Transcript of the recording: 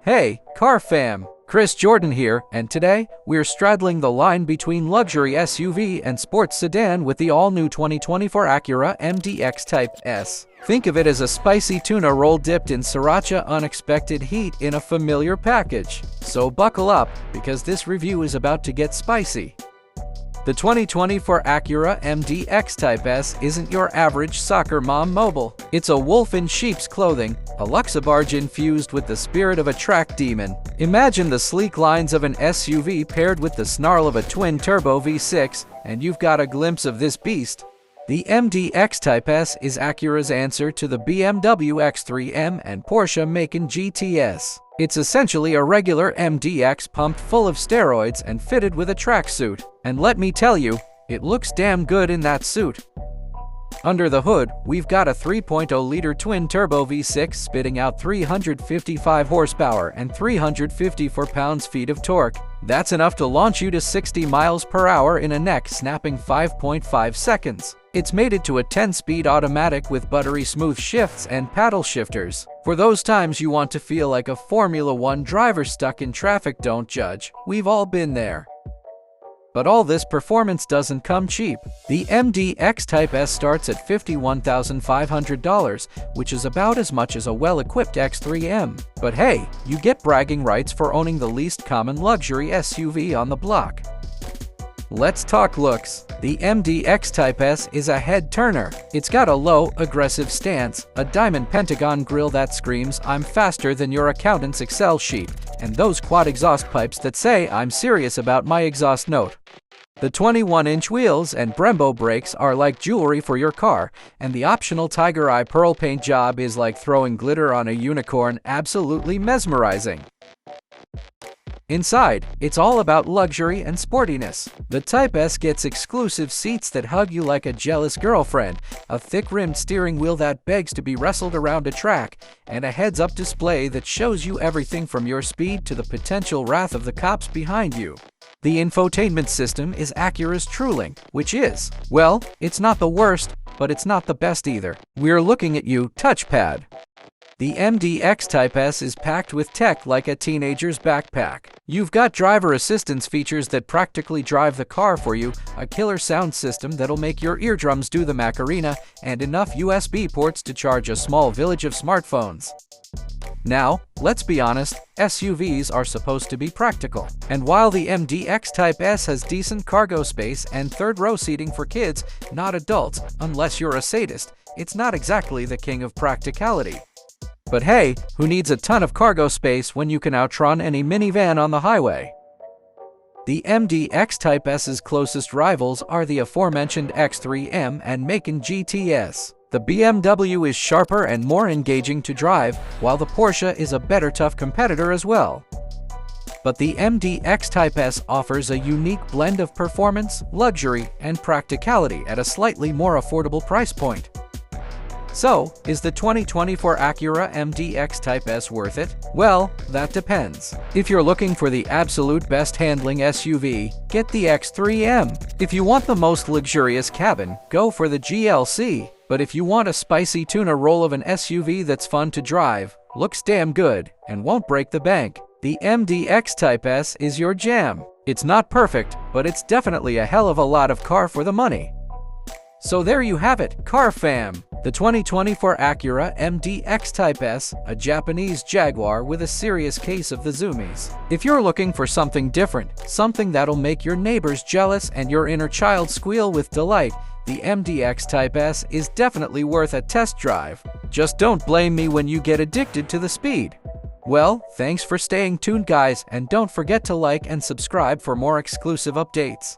Hey, car fam! Chris Jordan here, and today, we're straddling the line between luxury SUV and sports sedan with the all-new 2024 Acura MDX Type S. Think of it as a spicy tuna roll dipped in sriracha unexpected heat in a familiar package. So buckle up, because this review is about to get spicy. The 2024 Acura MDX Type S isn't your average soccer mom mobile. It's a wolf in sheep's clothing, a luxabarge infused with the spirit of a track demon. Imagine the sleek lines of an SUV paired with the snarl of a twin-turbo V6, and you've got a glimpse of this beast. The MDX Type S is Acura's answer to the BMW X3M and Porsche Macan GTS. It's essentially a regular MDX pumped full of steroids and fitted with a tracksuit. And let me tell you, it looks damn good in that suit. Under the hood, we've got a 3.0-liter twin-turbo V6 spitting out 355 horsepower and 354 pounds-feet of torque. That's enough to launch you to 60 miles per hour in a neck-snapping 5.5 seconds. It's mated to a 10-speed automatic with buttery smooth shifts and paddle shifters. For those times you want to feel like a Formula One driver stuck in traffic, don't judge. We've all been there. But all this performance doesn't come cheap. The MDX Type S starts at $51,500, which is about as much as a well-equipped X3M. But hey, you get bragging rights for owning the least common luxury SUV on the block. Let's talk looks. The MDX Type S is a head-turner. It's got a low, aggressive stance, a diamond pentagon grille that screams, "I'm faster than your accountant's Excel sheet," and those quad exhaust pipes that say, "I'm serious about my exhaust note." The 21-inch wheels and Brembo brakes are like jewelry for your car, and the optional tiger eye pearl paint job is like throwing glitter on a unicorn, absolutely mesmerizing. Inside, it's all about luxury and sportiness. The Type S gets exclusive seats that hug you like a jealous girlfriend, a thick-rimmed steering wheel that begs to be wrestled around a track, and a heads-up display that shows you everything from your speed to the potential wrath of the cops behind you. The infotainment system is Acura's TrueLink, which is, well, it's not the worst, but it's not the best either. We're looking at you, touchpad. The MDX Type S is packed with tech like a teenager's backpack. You've got driver assistance features that practically drive the car for you, a killer sound system that'll make your eardrums do the Macarena, and enough USB ports to charge a small village of smartphones. Now, let's be honest, SUVs are supposed to be practical. And while the MDX Type S has decent cargo space and third-row seating for kids, not adults, unless you're a sadist, it's not exactly the king of practicality. But hey, who needs a ton of cargo space when you can outrun any minivan on the highway? The MDX Type S's closest rivals are the aforementioned X3M and Macan GTS. The BMW is sharper and more engaging to drive, while the Porsche is a better tough competitor as well. But the MDX Type S offers a unique blend of performance, luxury, and practicality at a slightly more affordable price point. So, is the 2024 Acura MDX Type S worth it? Well, that depends. If you're looking for the absolute best handling SUV, get the X3M. If you want the most luxurious cabin, go for the GLC. But if you want a spicy tuna roll of an SUV that's fun to drive, looks damn good, and won't break the bank, the MDX Type S is your jam. It's not perfect, but it's definitely a hell of a lot of car for the money. So there you have it, car fam. The 2024 Acura MDX Type S, a Japanese Jaguar with a serious case of the zoomies. If you're looking for something different, something that'll make your neighbors jealous and your inner child squeal with delight, the MDX Type S is definitely worth a test drive. Just don't blame me when you get addicted to the speed. Well, thanks for staying tuned, guys, and don't forget to like and subscribe for more exclusive updates.